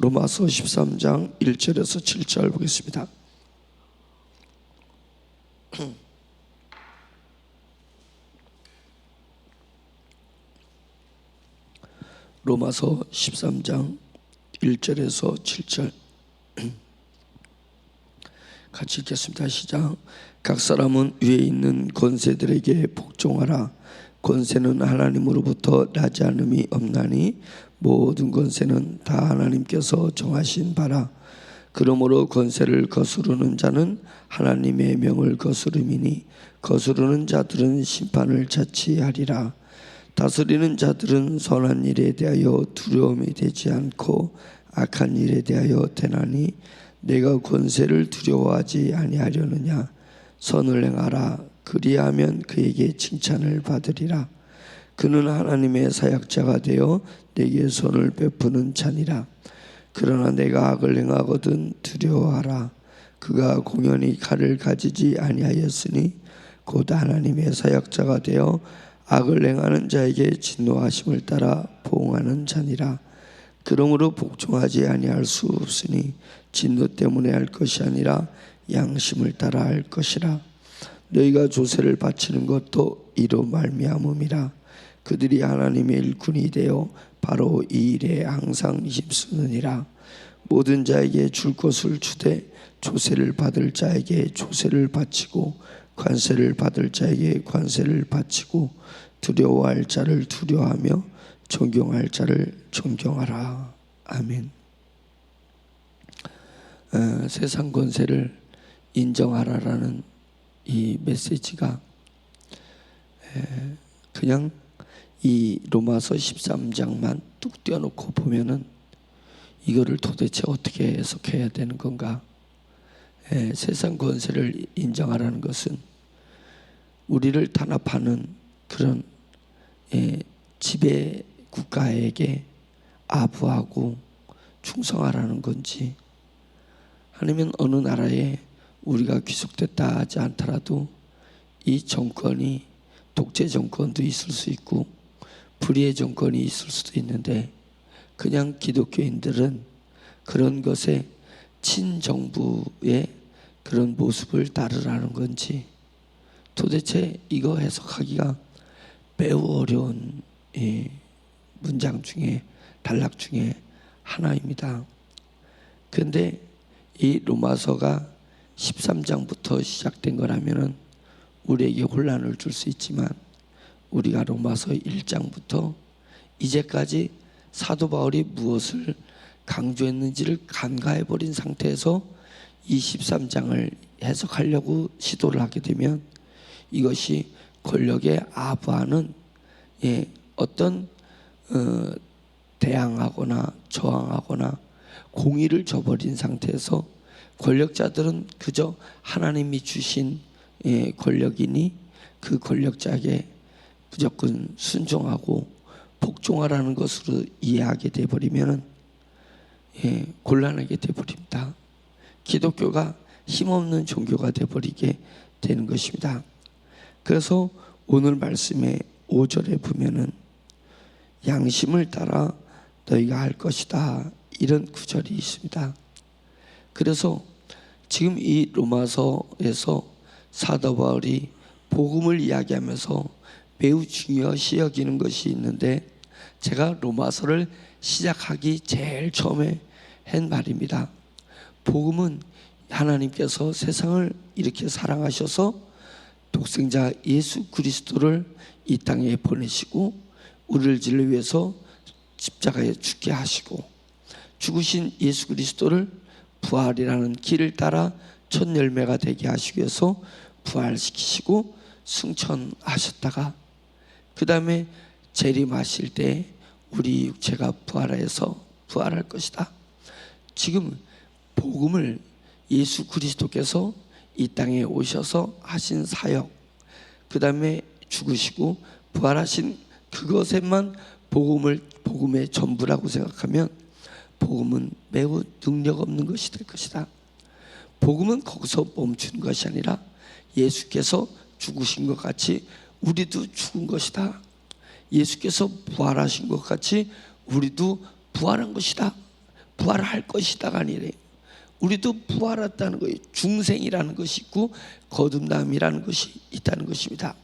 로마서 13장 1절에서 7절 보겠습니다. 로마서 13장 1절에서 7절 같이 읽겠습니다. 시작. 각 사람은 위에 있는 권세들에게 복종하라. 권세는 하나님으로부터 나지 않음이 없나니 모든 권세는 다 하나님께서 정하신 바라. 그러므로 권세를 거스르는 자는 하나님의 명을 거스름이니 거스르는 자들은 심판을 자취하리라. 다스리는 자들은 선한 일에 대하여 두려움이 되지 않고 악한 일에 대하여 되나니 내가 권세를 두려워하지 아니하려느냐. 선을 행하라. 그리하면 그에게 칭찬을 받으리라. 그는 하나님의 사역자가 되어 내게 선을 베푸는 자니라. 그러나 내가 악을 행하거든 두려워하라. 그가 공연히 칼을 가지지 아니하였으니 곧 하나님의 사역자가 되어 악을 행하는 자에게 진노하심을 따라 보응하는 자니라. 그러므로 복종하지 아니할 수 없으니 진노 때문에 할 것이 아니라 양심을 따라 할 것이라. 너희가 조세를 바치는 것도 이로 말미암음이라. 그들이 하나님의 일꾼이 되어 바로 이 일에 항상 힘쓰느니라. 모든 자에게 줄 것을 주되 조세를 받을 자에게 조세를 바치고 관세를 받을 자에게 관세를 바치고 두려워할 자를 두려워하며 존경할 자를 존경하라. 아멘. 세상 권세를 인정하라라는 이 메시지가 그냥 이 로마서 13장만 뚝 떼어놓고 보면은 이거를 도대체 어떻게 해석해야 되는 건가? 세상 권세를 인정하라는 것은 우리를 탄압하는 그런 지배 국가에게 아부하고 충성하라는 건지, 아니면 어느 나라에 우리가 귀속됐다 하지 않더라도 이 정권이 독재 정권도 있을 수 있고 불의의 정권이 있을 수도 있는데 그냥 기독교인들은 그런 것에 친정부의 그런 모습을 따르라는 건지, 도대체 이거 해석하기가 매우 어려운 문장 중에 단락 중에 하나입니다. 그런데 이 로마서가 13장부터 시작된 거라면은 우리에게 혼란을 줄 수 있지만 우리가 로마서 1장부터 이제까지 사도 바울이 무엇을 강조했는지를 간과해버린 상태에서 이 13장을 해석하려고 시도를 하게 되면 이것이 권력에 아부하는 어떤 대항하거나 저항하거나 공의를 저버린 상태에서 권력자들은 그저 하나님이 주신 권력이니 그 권력자에게 무조건 순종하고 복종하라는 것으로 이해하게 되어버리면 곤란하게 되어버립니다. 기독교가 힘없는 종교가 되어버리게 되는 것입니다. 그래서 오늘 말씀의 5절에 보면은 양심을 따라 너희가 할 것이다, 이런 구절이 있습니다. 그래서 지금 이 로마서에서 사도 바울이 복음을 이야기하면서 매우 중요시 여기는 것이 있는데, 제가 로마서를 시작하기 제일 처음에 한 말입니다. 복음은 하나님께서 세상을 이렇게 사랑하셔서 독생자 예수 그리스도를 이 땅에 보내시고 우리를 진리 위해서 십자가에 죽게 하시고 죽으신 예수 그리스도를 부활이라는 길을 따라 첫 열매가 되게 하시기 위해서 부활시키시고 승천하셨다가 그 다음에 재림하실 때 우리 육체가 부활해서 부활할 것이다. 지금 복음을 예수 그리스도께서 이 땅에 오셔서 하신 사역, 그 다음에 죽으시고 부활하신 그것에만 복음의 전부라고 생각하면 복음은 매우 능력 없는 것이 될 것이다. 복음은 거기서 멈추는 것이 아니라 예수께서 죽으신 것 같이 우리도 죽은 것이다. 예수께서 부활하신 것 같이 우리도 부활한 것이다. 부활할 것이다가 아니래. 우리도 부활했다는 거예요. 중생이라는 것이 있고 거듭남이라는 것이 있다는 것입니다.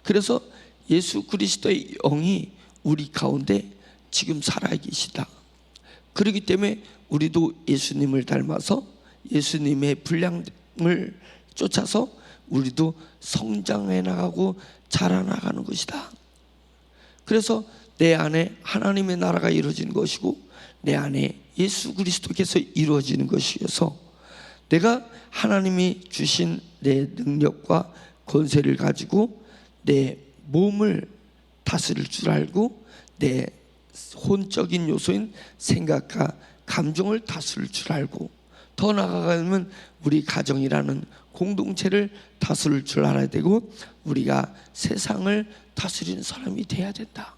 그래서 예수 그리스도의 영이 우리 가운데 지금 살아계시다. 그렇기 때문에 우리도 예수님을 닮아서 예수님의 분량을 쫓아서 우리도 성장해 나가고 자라나가는 것이다. 그래서 내 안에 하나님의 나라가 이루어지는 것이고 내 안에 예수 그리스도께서 이루어지는 것이어서 내가 하나님이 주신 내 능력과 권세를 가지고 내 몸을 다스릴 줄 알고 내 혼적인 요소인 생각과 감정을 다스릴 줄 알고 더 나아가면 우리 가정이라는 공동체를 다스릴 줄 알아야 되고 우리가 세상을 다스리는 사람이 돼야 된다.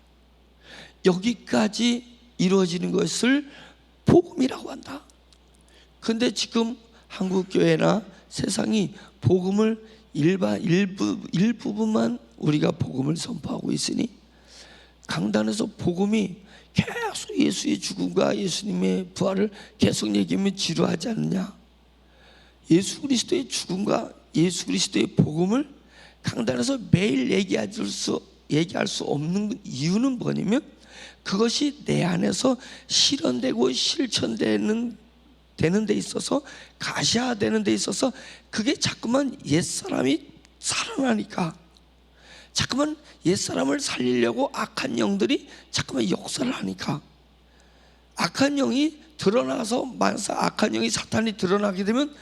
여기까지 이루어지는 것을 복음이라고 한다. 그런데 지금 한국교회나 세상이 복음을 일부분만 우리가 복음을 선포하고 있으니 강단에서 복음이 계속 예수의 죽음과 예수님의 부활을 계속 얘기하면 지루하지 않느냐. 예수 그리스도의 죽음과 예수 그리스도의 복음을 강단에서 매일 얘기할 수 없는 이유는 뭐냐면 그것이 내 안에서 실현되고 실천되는 데 있어서 가시화되는 데 있어서 그게 자꾸만 옛사람이 살아나니까 자꾸만 옛사람을 살리려고 악한 영들이 자꾸만 역사를 하니까 악한 영이 드러나서 악한 영이 사탄이 드러나게 되면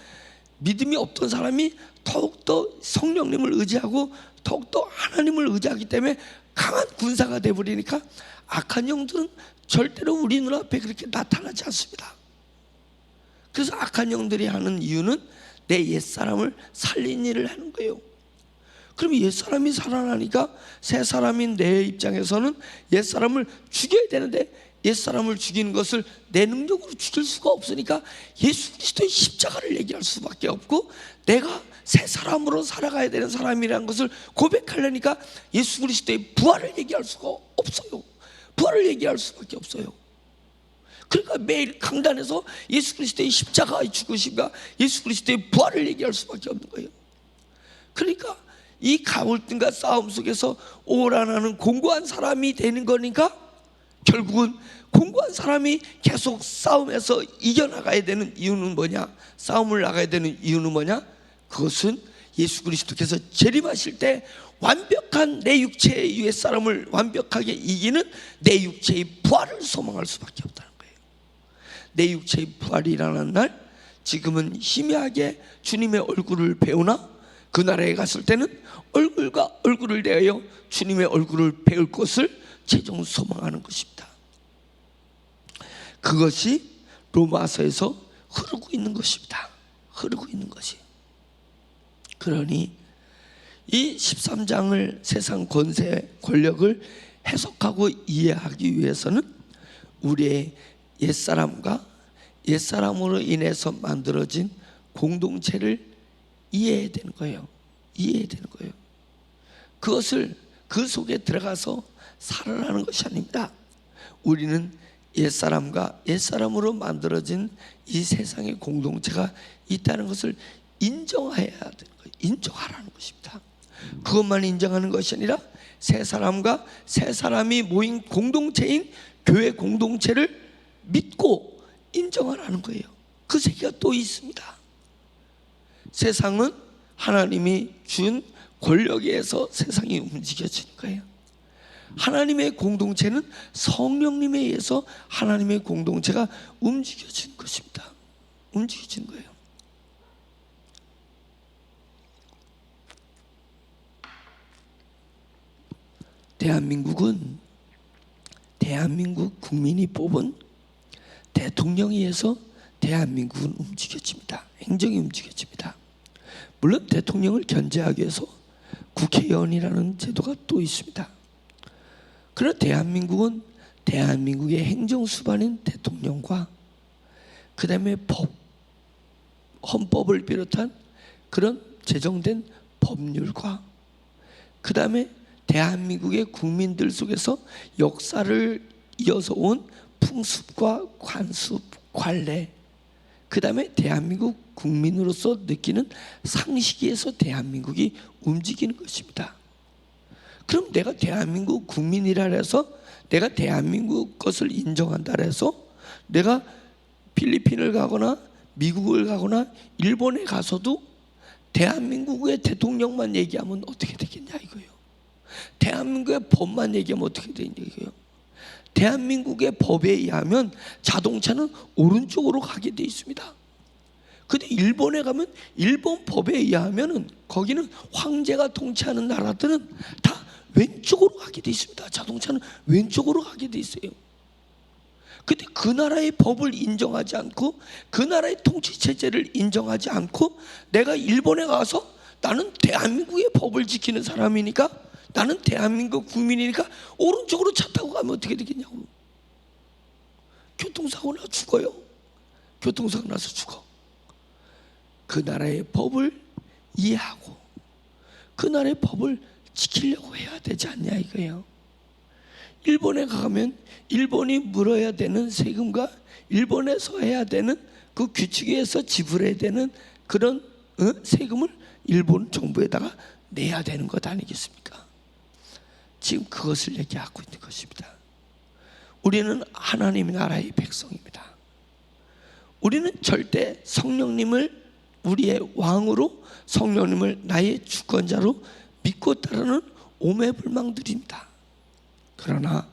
믿음이 없던 사람이 더욱더 성령님을 의지하고 더욱더 하나님을 의지하기 때문에 강한 군사가 되어버리니까 악한 영들은 절대로 우리 눈앞에 그렇게 나타나지 않습니다. 그래서 악한 영들이 하는 이유는 내 옛사람을 살린 일을 하는 거예요. 그럼 옛사람이 살아나니까 새사람인 내 입장에서는 옛사람을 죽여야 되는데 옛사람을 죽이는 것을 내 능력으로 죽일 수가 없으니까 예수 그리스도의 십자가를 얘기할 수밖에 없고 내가 새 사람으로 살아가야 되는 사람이라는 것을 고백하려니까 예수 그리스도의 부활을 얘기할 수가 없어요. 부활을 얘기할 수밖에 없어요. 그러니까 매일 강단에서 예수 그리스도의 십자가의 죽으심과 예수 그리스도의 부활을 얘기할 수밖에 없는 거예요. 그러니까 이 가울등과 싸움 속에서 오라나는 공고한 사람이 되는 거니까 결국은 공고한 사람이 계속 싸움에서 이겨나가야 되는 이유는 뭐냐? 싸움을 나가야 되는 이유는 뭐냐? 그것은 예수 그리스도께서 재림하실 때 완벽한 내 육체의 옛사람을 완벽하게 이기는 내 육체의 부활을 소망할 수밖에 없다는 거예요. 내 육체의 부활이 일어나는 날 지금은 희미하게 주님의 얼굴을 배우나 그 나라에 갔을 때는 얼굴과 얼굴을 대하여 주님의 얼굴을 배울 것을 최종 소망하는 것입니다. 그것이 로마서에서 흐르고 있는 것입니다. 흐르고 있는 것이. 그러니 이 13장을 세상 권세, 권력을 해석하고 이해하기 위해서는 우리의 옛사람과 옛사람으로 인해서 만들어진 공동체를 이해해야 되는 거예요. 이해해야 되는 거예요. 그것을 그 속에 들어가서 살아나는 것이 아닙니다. 우리는 옛사람과 옛사람으로 만들어진 이 세상의 공동체가 있다는 것을 인정해야 되는 거예요. 인정하라는 것입니다. 그것만 인정하는 것이 아니라 새 사람과 새 사람이 모인 공동체인 교회 공동체를 믿고 인정하라는 거예요. 그 세계가 또 있습니다. 세상은 하나님이 준 권력에 의해서 세상이 움직여지는 거예요. 하나님의 공동체는 성령님에 의해서 하나님의 공동체가 움직여지는 것입니다. 움직여지는 거예요. 대한민국 국민이 뽑은 대통령에 의해서 대한민국은 움직여집니다. 행정이 움직여집니다. 물론 대통령을 견제하기 위해서 국회의원이라는 제도가 또 있습니다. 그러나 대한민국은 대한민국의 행정수반인 대통령과 그 다음에 헌법을 비롯한 그런 제정된 법률과 그 다음에 대한민국의 국민들 속에서 역사를 이어서 온 풍습과 관습, 관례, 그 다음에 대한민국 국민으로서 느끼는 상식에서 대한민국이 움직이는 것입니다. 그럼 내가 대한민국 국민이라 해서 내가 대한민국 것을 인정한다 해서 내가 필리핀을 가거나 미국을 가거나 일본에 가서도 대한민국의 대통령만 얘기하면 어떻게 되겠냐 이거예요. 대한민국의 법만 얘기하면 어떻게 되냐 이거예요. 대한민국의 법에 의하면 자동차는 오른쪽으로 가게 돼 있습니다. 근데 일본에 가면 일본 법에 의하면은 거기는 황제가 통치하는 나라들은 다 왼쪽으로 가게 돼 있습니다. 자동차는 왼쪽으로 가게 돼 있어요. 근데 그 나라의 법을 인정하지 않고 그 나라의 통치 체제를 인정하지 않고 내가 일본에 가서 나는 대한민국의 법을 지키는 사람이니까 나는 대한민국 국민이니까 오른쪽으로 차 타고 가면 어떻게 되겠냐고. 교통사고 나 죽어요. 교통사고 나서 죽어. 그 나라의 법을 이해하고 그 나라의 법을 지키려고 해야 되지 않냐 이거예요. 일본에 가면 일본이 물어야 되는 세금과 일본에서 해야 되는 그 규칙에 의해서 지불해야 되는 그런 세금을 일본 정부에다가 내야 되는 것 아니겠습니까? 지금 그것을 얘기하고 있는 것입니다. 우리는 하나님 나라의 백성입니다. 우리는 절대 성령님을 우리의 왕으로, 성령님을 나의 주권자로 믿고 따르는 오매불망들입니다. 그러나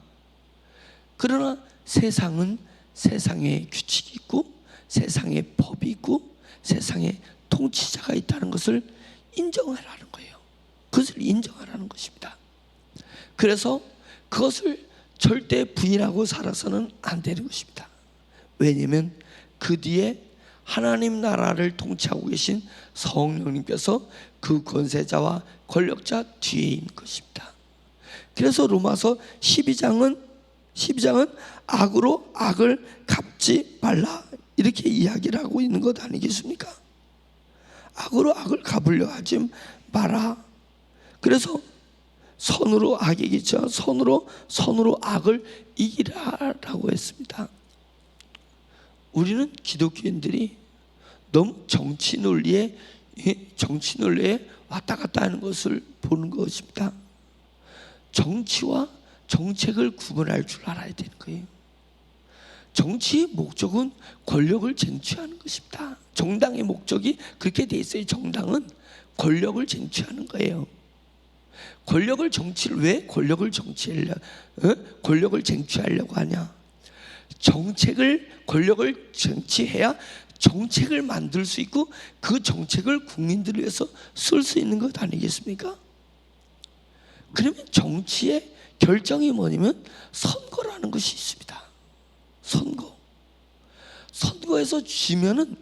세상은 세상에 규칙이 있고 세상에 법이 있고 세상에 통치자가 있다는 것을 인정하라는 거예요. 그것을 인정하라는 것입니다. 그래서 그것을 절대 부인하고 살아서는 안 되는 것입니다. 왜냐하면 그 뒤에 하나님 나라를 통치하고 계신 성령님께서 그 권세자와 권력자 뒤에 있는 것입니다. 그래서 로마서 12장은 악으로 악을 갚지 말라 이렇게 이야기를 하고 있는 것 아니겠습니까? 악으로 악을 갚으려 하지 마라. 그래서 선으로 악이겠죠. 선으로 악을 이기라라고 했습니다. 우리는 기독교인들이 너무 정치 논리에 왔다 갔다 하는 것을 보는 것입니다. 정치와 정책을 구분할 줄 알아야 되는 거예요. 정치의 목적은 권력을 쟁취하는 것입니다. 정당의 목적이 그렇게 돼 있어요. 정당은 권력을 쟁취하는 거예요. 왜 권력을 쟁취하려고 하냐? 권력을 쟁취해야 정책을 만들 수 있고 그 정책을 국민들을 위해서 쓸 수 있는 것 아니겠습니까? 그러면 정치의 결정이 뭐냐면 선거라는 것이 있습니다. 선거에서 지면은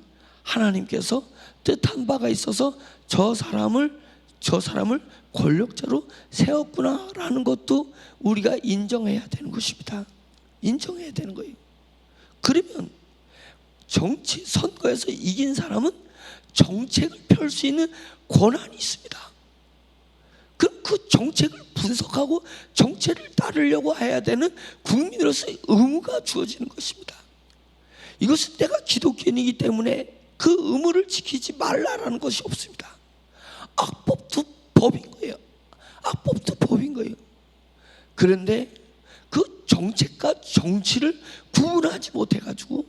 하나님께서 뜻한 바가 있어서 저 사람을 권력자로 세웠구나라는 것도 우리가 인정해야 되는 것입니다. 인정해야 되는 거예요. 그러면 선거에서 이긴 사람은 정책을 펼 수 있는 권한이 있습니다. 그럼 그 정책을 분석하고 정책을 따르려고 해야 되는 국민으로서의 의무가 주어지는 것입니다. 이것은 내가 기독교인이기 때문에 그 의무를 지키지 말라라는 것이 없습니다. 악법도 법인 거예요. 악법도 법인 거예요. 그런데 그 정책과 정치를 구분하지 못해서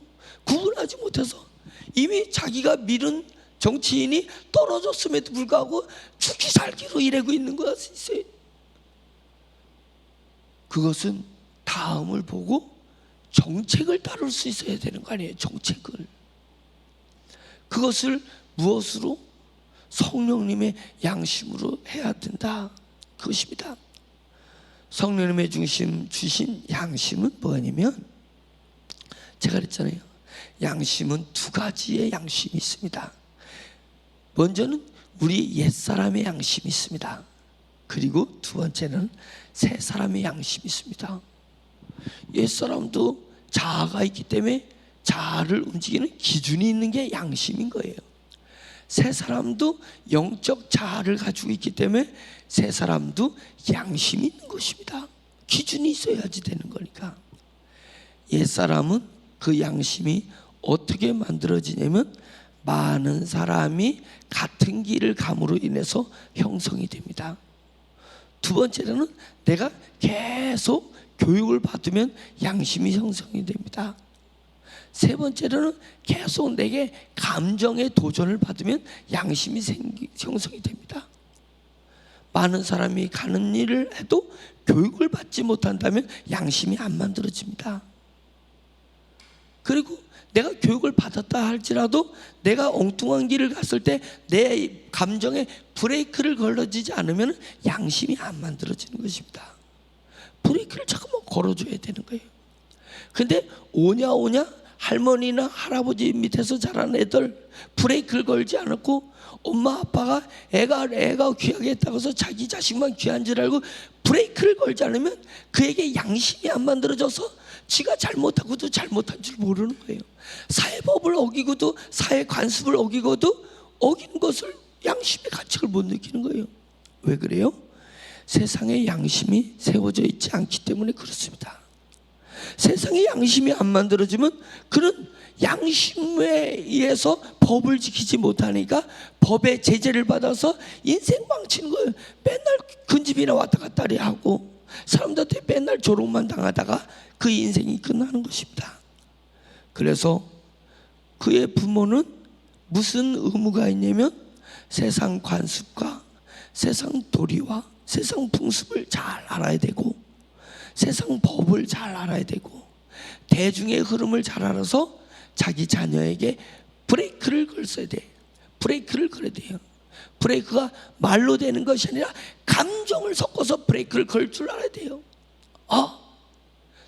이미 자기가 믿은 정치인이 떨어졌음에도 불구하고 죽기 살기로 일하고 있는 것이 있어요. 그것은 다음을 보고 정책을 따를 수 있어야 되는 거 아니에요. 정책을. 그것을 무엇으로? 성령님의 양심으로 해야 된다. 그것입니다. 성령님의 주신 양심은 뭐냐면 제가 그랬잖아요. 양심은 두 가지의 양심이 있습니다. 먼저는 우리 옛사람의 양심이 있습니다. 그리고 두 번째는 새 사람의 양심이 있습니다. 옛사람도 자아가 있기 때문에 자아를 움직이는 기준이 있는 게 양심인 거예요. 새 사람도 영적 자아를 가지고 있기 때문에 새 사람도 양심이 있는 것입니다. 기준이 있어야지 되는 거니까. 옛사람은 그 양심이 어떻게 만들어지냐면 많은 사람이 같은 길을 감으로 인해서 형성이 됩니다. 두 번째로는 내가 계속 교육을 받으면 양심이 형성이 됩니다. 세 번째로는 계속 내게 감정의 도전을 받으면 양심이 형성이 됩니다. 많은 사람이 가는 일을 해도 교육을 받지 못한다면 양심이 안 만들어집니다. 그리고 내가 교육을 받았다 할지라도 내가 엉뚱한 길을 갔을 때 내 감정에 브레이크를 걸어지지 않으면 양심이 안 만들어지는 것입니다. 브레이크를 잠깐만 걸어줘야 되는 거예요. 근데 오냐 할머니나 할아버지 밑에서 자란 애들 브레이크를 걸지 않았고 엄마 아빠가 애가 귀하게 했다고 해서 자기 자식만 귀한 줄 알고 브레이크를 걸지 않으면 그에게 양심이 안 만들어져서 지가 잘못하고도 잘못한 줄 모르는 거예요. 사회법을 어기고도 사회 관습을 어기고도 어기는 것을 양심의 가책을 못 느끼는 거예요. 왜 그래요? 세상에 양심이 세워져 있지 않기 때문에 그렇습니다. 세상에 양심이 안 만들어지면 그런 양심에 의해서 법을 지키지 못하니까 법의 제재를 받아서 인생 망치는 거예요. 맨날 근집이나 왔다 갔다 하고 사람들한테 맨날 조롱만 당하다가 그 인생이 끝나는 것입니다. 그래서 그의 부모는 무슨 의무가 있냐면 세상 관습과 세상 도리와 세상 풍습을 잘 알아야 되고 세상 법을 잘 알아야 되고 대중의 흐름을 잘 알아서 자기 자녀에게 브레이크를 걸어야 돼. 브레이크를 걸어야 돼요. 브레이크가 말로 되는 것이 아니라 감정을 섞어서 브레이크를 걸 줄 알아야 돼요.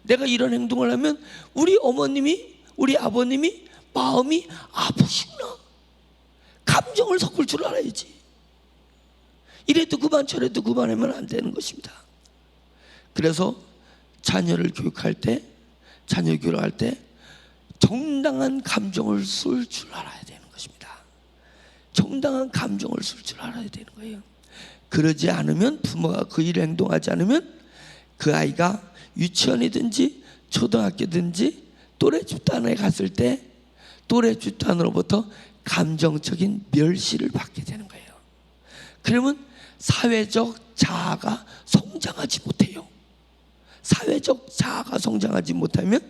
내가 이런 행동을 하면 우리 어머님이 우리 아버님이 마음이 아프시구나. 감정을 섞을 줄 알아야지. 이래도 그만 저래도 그만하면 안 되는 것입니다. 그래서 자녀를 교육할 때 자녀 교육할 때 정당한 감정을 쓸 줄 알아야 되는 것입니다. 정당한 감정을 쓸 줄 알아야 되는 거예요. 그러지 않으면 부모가 그 일을 행동하지 않으면 그 아이가 유치원이든지 초등학교든지 또래 집단에 갔을 때 또래 집단으로부터 감정적인 멸시를 받게 되는 거예요. 그러면 사회적 자아가 성장하지 못해요. 사회적 자아가 성장하지 못하면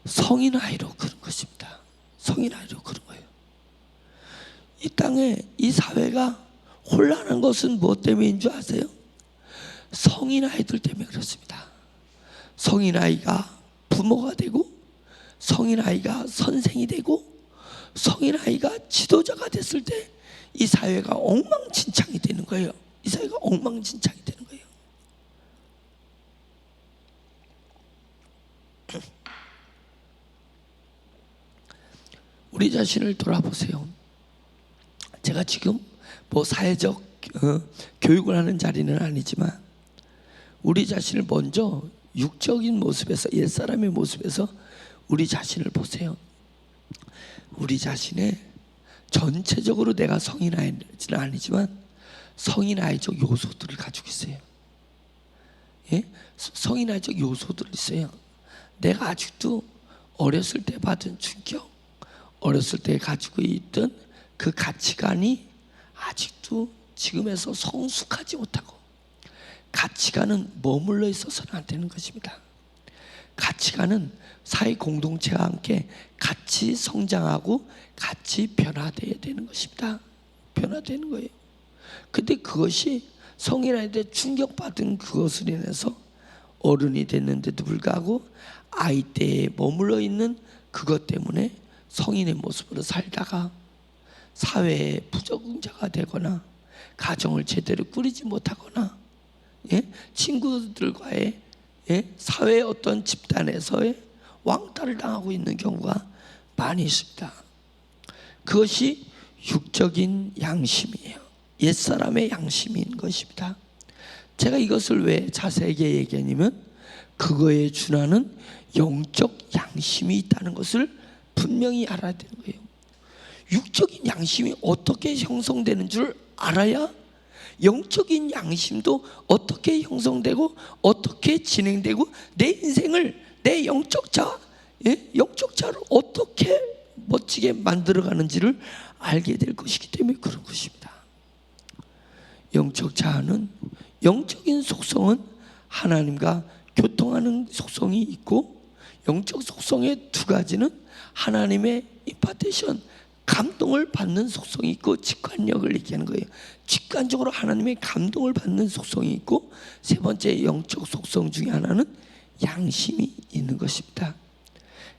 성인 아이로 그런 것입니다. 성인 아이로 그런 거예요. 이 땅에 이 사회가 혼란한 것은 무엇 때문인 줄 아세요? 성인 아이들 때문에 그렇습니다. 성인 아이가 부모가 되고 성인 아이가 선생이 되고 성인 아이가 지도자가 됐을 때 이 사회가 엉망진창이 되는 거예요. 이 사회가 엉망진창이 되는 거예요. 우리 자신을 돌아보세요. 제가 지금 뭐 사회적 교육을 하는 자리는 아니지만 우리 자신을 먼저 육적인 모습에서 옛사람의 모습에서 우리 자신을 보세요. 우리 자신의 전체적으로 내가 성인 아이는 아니지만 성인 아이적 요소들을 가지고 있어요. 예? 성인 아이적 요소들이 있어요. 내가 아직도 어렸을 때 받은 충격, 어렸을 때 가지고 있던 그 가치관이 아직도 지금에서 성숙하지 못하고 가치관은 머물러 있어서는 안 되는 것입니다. 가치관은 사회 공동체와 함께 같이 성장하고 같이 변화되어야 되는 것입니다. 변화되는 거예요. 근데 그것이 성인아이 때 충격받은 그것을 인해서 어른이 됐는데도 불구하고 아이 때에 머물러 있는 그것 때문에 성인의 모습으로 살다가 사회의 부적응자가 되거나 가정을 제대로 꾸리지 못하거나 친구들과의 사회의 어떤 집단에서의 왕따를 당하고 있는 경우가 많이 있습니다. 그것이 육적인 양심이에요. 옛사람의 양심인 것입니다. 제가 이것을 왜 자세하게 얘기하냐면 그거에 준하는 영적 양심이 있다는 것을 분명히 알아야 되는 거예요. 육적인 양심이 어떻게 형성되는 줄 알아야 영적인 양심도 어떻게 형성되고 어떻게 진행되고 내 인생을 내 영적 자를 어떻게 멋지게 만들어가는지를 알게 될 것이기 때문에 그런 것입니다. 영적 자아는, 영적인 속성은 하나님과 교통하는 속성이 있고, 영적 속성의 두 가지는 하나님의 임파테이션, 감동을 받는 속성이 있고, 직관력을 얘기하는 거예요. 직관적으로 하나님의 감동을 받는 속성이 있고, 세 번째 영적 속성 중에 하나는 양심이 있는 것입니다.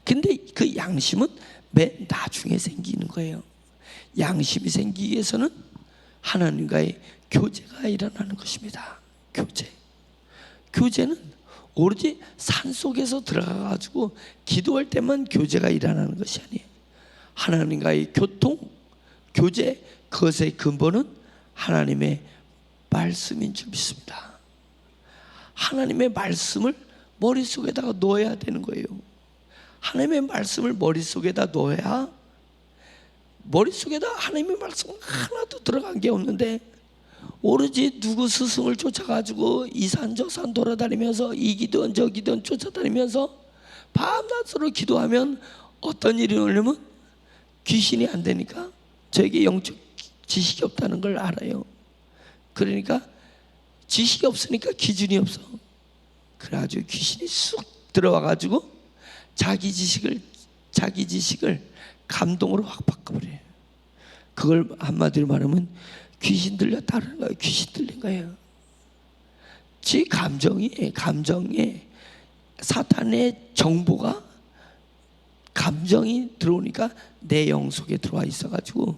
근데 그 양심은 맨 나중에 생기는 거예요. 양심이 생기기 위해서는 하나님과의 교제가 일어나는 것입니다. 교제는 오로지 산속에서 들어가가지고 기도할 때만 교제가 일어나는 것이 아니에요. 하나님과의 교제, 그것의 근본은 하나님의 말씀인 줄 믿습니다. 하나님의 말씀을 머릿속에다가 넣어야 되는 거예요. 하나님의 말씀을 머릿속에다 넣어야, 머릿속에다 하나님의 말씀 하나도 들어간 게 없는데 오로지 누구 스승을 쫓아가지고 이 산 저 산 돌아다니면서 이 기도원 저 기도원 쫓아다니면서 밤낮으로 기도하면 어떤 일이 오냐면 귀신이 안 되니까 저에게 영적 지식이 없다는 걸 알아요. 그러니까 지식이 없으니까 기준이 없어. 그래가지고 귀신이 쑥 들어와가지고 자기 지식을 감동으로 확 바꿔버려요. 그걸 한마디로 말하면 귀신 들렸다는 거예요. 귀신 들린 거예요. 지 감정에 사탄의 정보가, 감정이 들어오니까 내 영 속에 들어와 있어가지고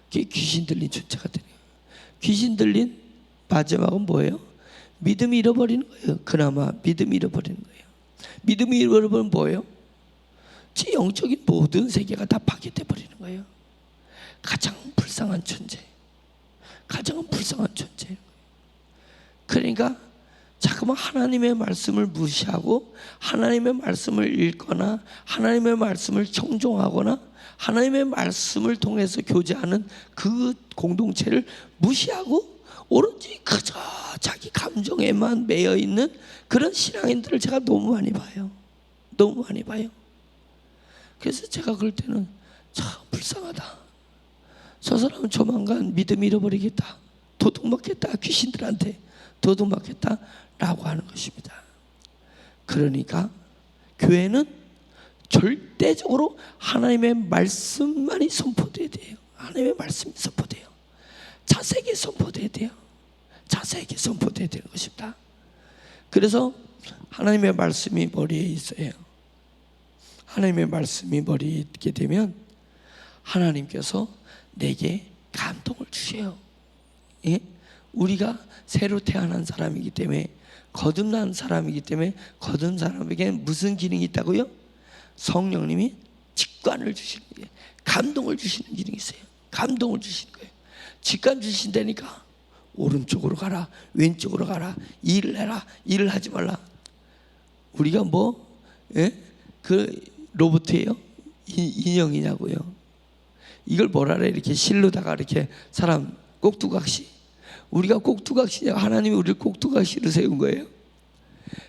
그게 귀신 들린 존재가 되네요. 귀신 들린 마지막은 뭐예요? 믿음이 잃어버리는 거예요. 그나마 믿음이 잃어버리는 거예요. 믿음이 잃어버리면 뭐예요? 제 영적인 모든 세계가 다 파괴돼 버리는 거예요. 가장 불쌍한 존재. 그러니까 자꾸만 하나님의 말씀을 무시하고 하나님의 말씀을 읽거나 하나님의 말씀을 청종하거나 하나님의 말씀을 통해서 교제하는 그 공동체를 무시하고 오로지 그저 자기 감정에만 매여 있는 그런 신앙인들을 제가 너무 많이 봐요. 그래서 제가 그럴 때는 참 불쌍하다. 저 사람은 조만간 믿음 잃어버리겠다. 도둑맞겠다. 귀신들한테 도둑맞겠다 라고 하는 것입니다. 그러니까 교회는 절대적으로 하나님의 말씀만이 선포돼야 돼요. 하나님의 말씀이 선포돼요. 자세하게 선포돼야 돼요. 자세하게 선포돼야 되는 것입니다. 그래서 하나님의 말씀이 머리에 있어요. 하나님의 말씀이 머리에 있게 되면 하나님께서 내게 감동을 주셔요. 예? 우리가 새로 태어난 사람이기 때문에, 거듭난 사람이기 때문에, 거듭난 사람에게 무슨 기능이 있다고요? 성령님이 직관을 주시는 거예요. 감동을 주시는 기능이 있어요. 감동을 주시는 거예요. 직관 주신다니까 오른쪽으로 가라, 왼쪽으로 가라, 일을 해라, 일을 하지 말라. 우리가 뭐 그 로봇이에요? 인형이냐고요? 이걸 뭐라 그래? 이렇게 실로다가 이렇게 사람 꼭두각시. 우리가 꼭두각시냐? 하나님이 우리를 꼭두각시로 세운 거예요?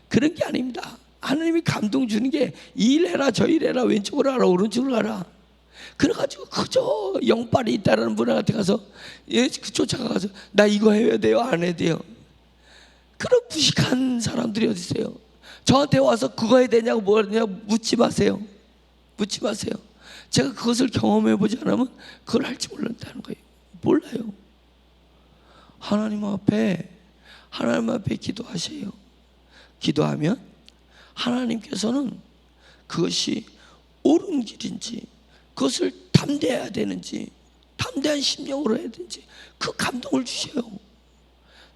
그런 게 아닙니다. 하나님이 감동 주는 게 이 일 해라, 저 일 해라, 왼쪽으로 가라, 오른쪽으로 가라. 그래가지고 그저 영빨이 있다라는 분한테 가서 쫓아가서 나 이거 해야 돼요, 안 해야 돼요? 그런 무식한 사람들이 어디 있어요? 저한테 와서 그거 해야 되냐고 뭐냐고 묻지 마세요. 제가 그것을 경험해보지 않으면 그걸 할지 모른다는 거예요. 몰라요. 하나님 앞에 기도하세요. 기도하면 하나님께서는 그것이 옳은 길인지, 그것을 담대해야 되는지, 담대한 심령으로 해야 되는지 그 감동을 주셔요.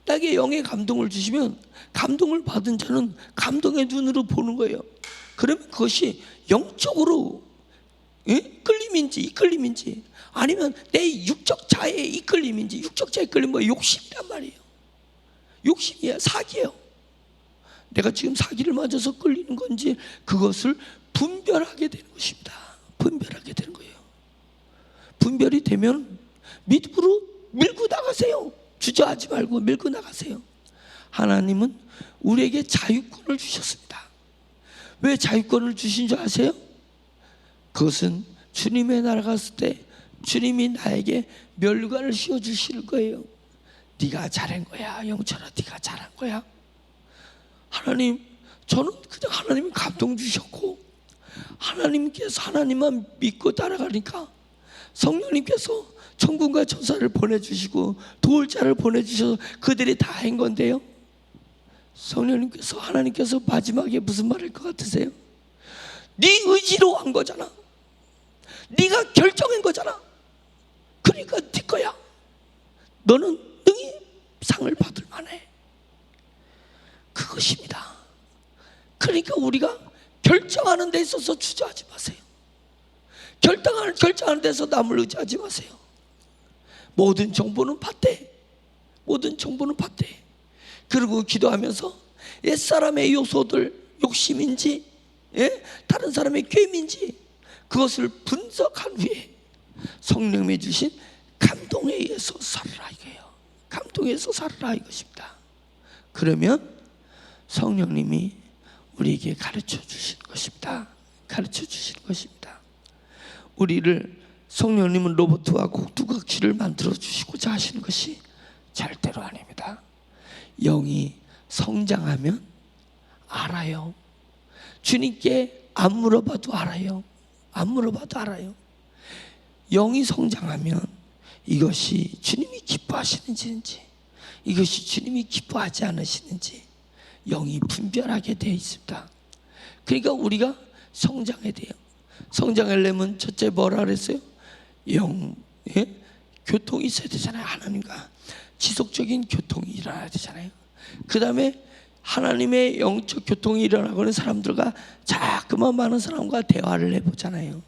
나에게 영의 감동을 주시면 감동을 받은 자는 감동의 눈으로 보는 거예요. 그러면 그것이 영적으로 끌림인지 이끌림인지, 아니면 내 육적 자의 이끌림인지, 육적 자의 이끌림 뭐 욕심이란 말이에요. 욕심이야, 사기예요. 내가 지금 사기를 맞아서 끌리는 건지 그것을 분별하게 되는 것입니다. 분별하게 되는 거예요. 분별이 되면 믿음으로 밀고 나가세요. 주저하지 말고 밀고 나가세요. 하나님은 우리에게 자유권을 주셨습니다. 왜 자유권을 주신 줄 아세요? 그것은 주님의 나라 갔을 때 주님이 나에게 멸관을 씌워주실 거예요. 네가 잘한 거야, 영철아, 네가 잘한 거야. 하나님, 저는 그냥 하나님이 감동 주셨고, 하나님께서 하나님만 믿고 따라가니까 성령님께서 천군과 천사를 보내주시고 도울 자를 보내주셔서 그들이 다 한 건데요, 성령님께서, 하나님께서 마지막에 무슨 말할 것 같으세요? 네 의지로 한 거잖아. 네가 결정한 거잖아. 그러니까 네 거야. 너는 능히 상을 받을 만해. 그것입니다. 그러니까 우리가 결정하는 데 있어서 주저하지 마세요. 결정하는 데서 남을 의지하지 마세요. 모든 정보는 받되, 모든 정보는 받되. 그리고 기도하면서 옛사람의 요소들, 욕심인지 다른 사람의 꾀임인지 그것을 분석한 후에 성령님이 주신 감동에 의해서 살아라 이거예요. 감동에 의해서 살아라 이것입니다. 그러면 성령님이 우리에게 가르쳐 주시는 것입니다. 가르쳐 주시는 것입니다. 우리를, 성령님은 로봇과 꼭두각시를 만들어 주시고자 하시는 것이 절대로 아닙니다. 영이 성장하면 알아요. 주님께 안 물어봐도 알아요. 안 물어봐도 알아요. 영이 성장하면 이것이 주님이 기뻐하시는지, 이것이 주님이 기뻐하지 않으시는지 영이 분별하게 되어 있습니다. 그러니까 우리가 성장해야 돼요. 성장하려면 첫째 뭐라 그랬어요? 교통이 있어야 되잖아요. 하나님과 지속적인 교통이 일어나야 되잖아요. 그 다음에 하나님의 영적 교통이 일어나고는 사람들과 자꾸만 많은 사람과 대화를 해보잖아요.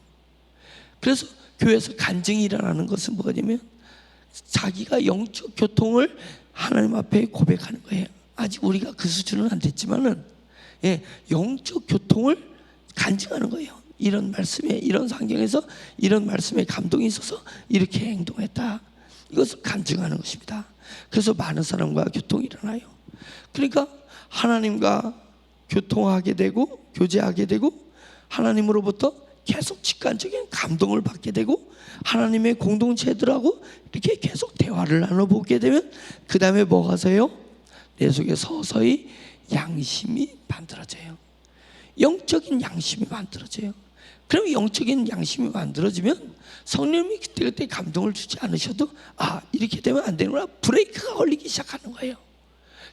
그래서 교회에서 간증이 일어나는 것은 뭐냐면 자기가 영적 교통을 하나님 앞에 고백하는 거예요. 아직 우리가 그 수준은 안 됐지만은 영적 교통을 간증하는 거예요. 이런 말씀에, 이런 상경에서 이런 말씀에 감동이 있어서 이렇게 행동했다. 이것을 간증하는 것입니다. 그래서 많은 사람과 교통이 일어나요. 그러니까 하나님과 교통하게 되고 교제하게 되고 하나님으로부터 계속 직관적인 감동을 받게 되고 하나님의 공동체들하고 이렇게 계속 대화를 나눠보게 되면 그 다음에 뭐가 서요? 내 속에 서서히 양심이 만들어져요. 영적인 양심이 만들어져요. 그럼 영적인 양심이 만들어지면 성령님이 그때 감동을 주지 않으셔도 이렇게 되면 안 되는구나, 브레이크가 걸리기 시작하는 거예요.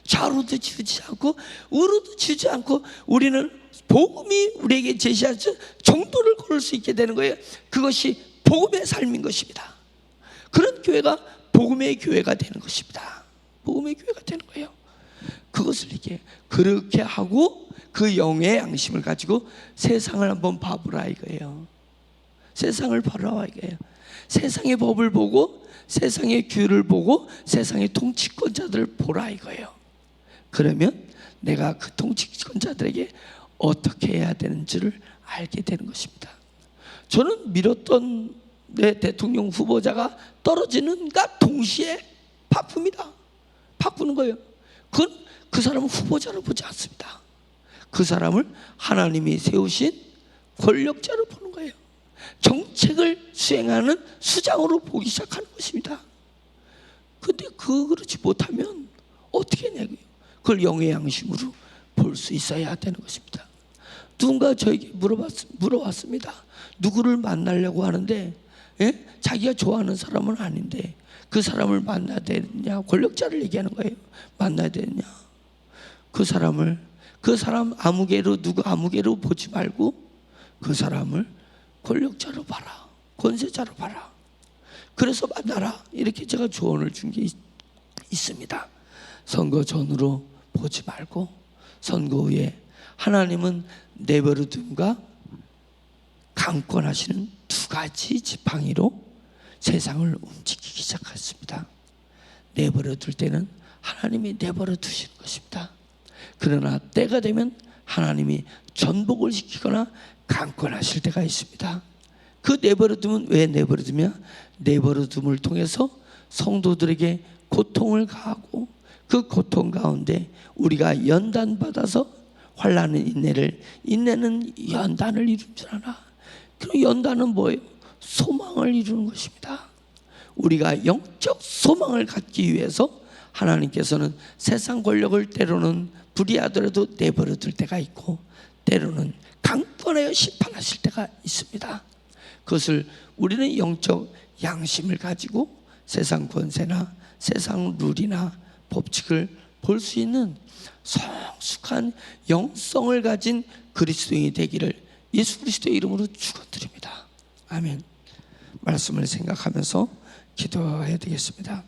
좌로도 지우지 않고 우로도 지우지 않고 우리는 복음이 우리에게 제시할 정도를 걸을 수 있게 되는 거예요. 그것이 복음의 삶인 것입니다. 그런 교회가 복음의 교회가 되는 것입니다. 복음의 교회가 되는 거예요. 그것을 그렇게 하고 그 영의 양심을 가지고 세상을 한번 봐보라 이거예요. 세상을 봐라 이거예요. 세상의 법을 보고 세상의 규를 보고 세상의 통치권자들을 보라 이거예요. 그러면 내가 그 통치권자들에게 어떻게 해야 되는지를 알게 되는 것입니다. 저는 밀었던 내 대통령 후보자가 떨어지는가 동시에 바쁩니다. 바꾸는 거예요. 그 사람은 후보자로 보지 않습니다. 그 사람을 하나님이 세우신 권력자로 보는 거예요. 정책을 수행하는 수장으로 보기 시작하는 것입니다. 근데 그렇지 못하면 어떻게 내고요? 그걸 영의 양심으로 볼 수 있어야 되는 것입니다. 누군가 저에게 물어봤습니다. 누구를 만나려고 하는데 자기가 좋아하는 사람은 아닌데 그 사람을 만나야 되느냐, 권력자를 얘기하는 거예요. 만나야 되느냐. 그 사람 아무개로, 누구 아무개로 보지 말고 그 사람을 권력자로 봐라, 권세자로 봐라. 그래서 만나라. 이렇게 제가 조언을 준 게 있습니다. 선거 전으로 보지 말고 선거 후에 하나님은 내버려둠과 강권하시는 두 가지 지팡이로 세상을 움직이기 시작했습니다. 내버려둘 때는 하나님이 내버려 두시는 것입니다. 그러나 때가 되면 하나님이 전복을 시키거나 강권하실 때가 있습니다. 그 내버려두면 왜 내버려두냐? 내버려둠을 통해서 성도들에게 고통을 가하고 그 고통 가운데 우리가 연단받아서 환난은 인내는 연단을 이룬 줄 아나. 그럼 연단은 뭐예요? 소망을 이루는 것입니다. 우리가 영적 소망을 갖기 위해서 하나님께서는 세상 권력을 때로는 불의하더라도 내버려 둘 때가 있고, 때로는 강권하여 심판하실 때가 있습니다. 그것을 우리는 영적 양심을 가지고 세상 권세나 세상 룰이나 법칙을 볼 수 있는 성숙한 영성을 가진 그리스도인이 되기를 예수 그리스도의 이름으로 축원드립니다. 아멘. 말씀을 생각하면서 기도해야 되겠습니다.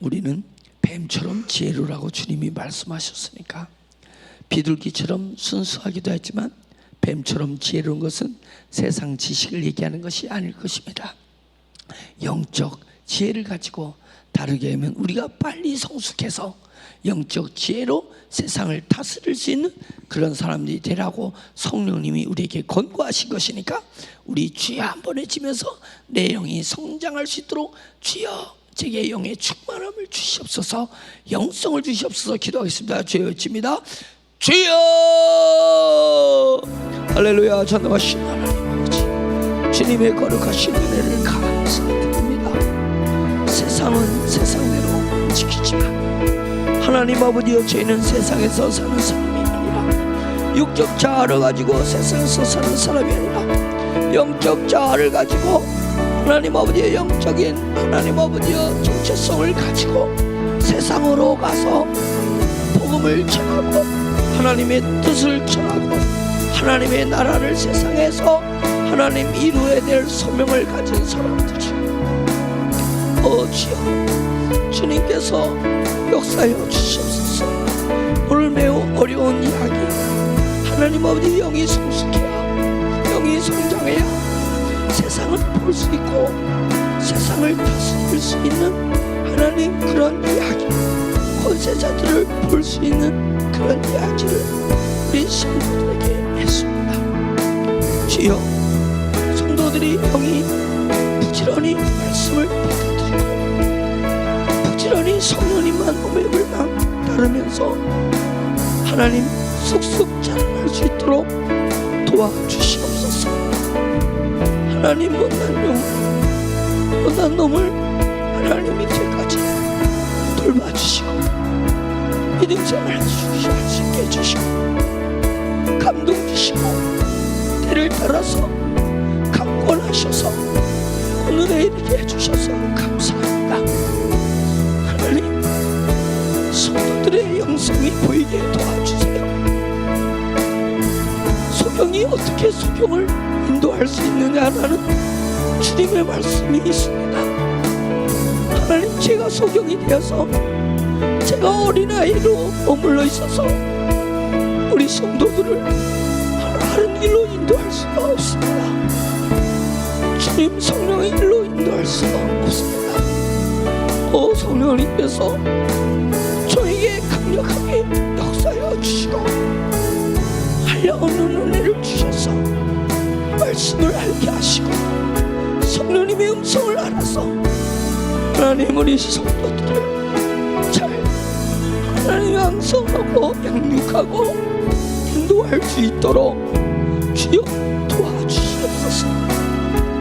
우리는 뱀처럼 지혜로라고 주님이 말씀하셨으니까 비둘기처럼 순수하기도 했지만 뱀처럼 지혜로운 것은 세상 지식을 얘기하는 것이 아닐 것입니다. 영적 지혜를 가지고 다르게 하면 우리가 빨리 성숙해서 영적 지혜로 세상을 다스릴 수 있는 그런 사람들이 되라고 성령님이 우리에게 권고하신 것이니까 우리 주여 한번 외치면서 내 영이 성장할 수 있도록 주여 제게 영의 충만함을 주시옵소서, 영성을 주시옵소서 기도하겠습니다. 주여 외칩니다. 주여! 할렐루야. 전능하신 하나님 아버지, 주님의 거룩하신 은혜를 감사드립니다. 세상은 세상대로 움직이지만 하나님 아버지여, 저희는 세상에서 사는 사람이 아니라 육적 자아를 가지고 세상에서 사는 사람이 아니라 영적 자아를 가지고 하나님 아버지의 영적인 하나님 아버지의 정체성을 가지고 세상으로 가서 복음을 전하고 하나님의 뜻을 전하고 하나님의 나라를 세상에서 하나님 이루어야 될 소명을 가진 사람들이죠. 주여, 주님께서 역사하여 주시옵소서. 오늘 매우 어려운 이야기, 하나님 아버지 영이 성숙해야, 영이 성장해야 세상을 볼 수 있고 세상을 다스릴 수 있는 하나님 그런 이야기, 권세자들을 볼 수 있는 그런 이야기를 우리 성도들에게 했습니다. 주여, 성도들이 영이 부지런히 말씀을 받아들이고 부지런히 성령님만 오매불망 따르면서 하나님 쑥쑥 자라날 수 있도록 도와주시옵소서. 하나님 못난 놈을 하나님 이제까지 돌봐주시고 믿음 생활 할 수 있게 해주시고 감동 주시고 때를 따라서 강권하셔서 오늘에 이르게 해주셔서 감사합니다. 하나님, 성도들의 영성이 보이게 도와주세요. 소경이 어떻게 소경을 인도할 수 있느냐라는 주님의 말씀이 있습니다. 하나님, 제가 소경이 되어서 제가 어린아이로 머물러 있어서 우리 성도들을 바른 길로 인도할 수가 없습니다. 주님, 성령의 길로 인도할 수가 없습니다. 성령님께서 저에게 강력하게 역사하여 주시고 한량없는 은혜를 주셔서 말씀을 알게 하시고 성령님의 음성을 알아서 하나님 우리 성도들을 잘 하나님 양성하고 양육하고 인도할 수 있도록 주여 도와주시옵소서.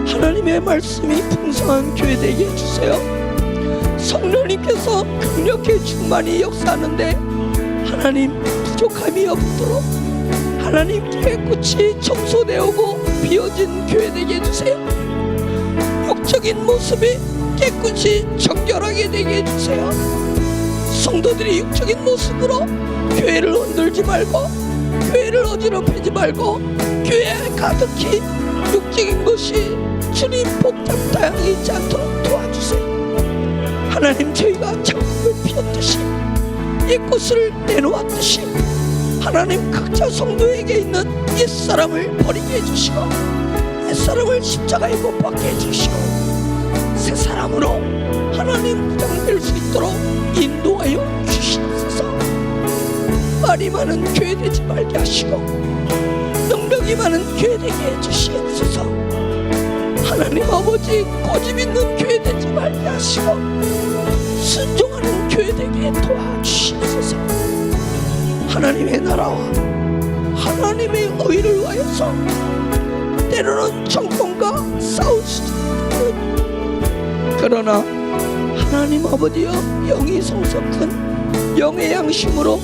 하나님의 말씀이 풍성한 교회 되게 해주세요. 성령님께서 강력히 충만히 역사하는데 하나님 부족함이 없도록 하나님 깨끗이 청소되고 비워진 교회 되게 해주세요. 영적인 모습이 깨끗이 정결하게 되게 해주세요. 성도들이 육적인 모습으로 교회를 흔들지 말고 교회를 어지럽히지 말고 교회에 가득히 육적인 것이 주님 복잡 다양히 있지 않도록 도와주세요. 하나님, 저희가 창국을 피웠듯이 옛것을 내놓았듯이 하나님 각자 성도에게 있는 옛사람을 버리게 해주시고 옛사람을 십자가에 못 박게 해주시고 새 사람으로 하나님 무장될 수 있도록 인도하여 주시옵소서. 말이 많은 교회 되지 말게 하시고 능력이 많은 교회 되게 해주시옵소서. 하나님 아버지, 고집 있는 교회 되지 말게 하시고 순종하는 교회 되게 도와주시옵소서. 하나님의 나라와 하나님의 의를 위하여서 때로는 정권과 싸울 수도 있는, 그러나 하나님 아버지여 영이 성숙한 영의 양심으로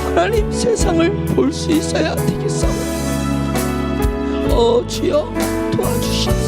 하나님 세상을 볼 수 있어야 되겠사오니 주여 도와주시옵소서.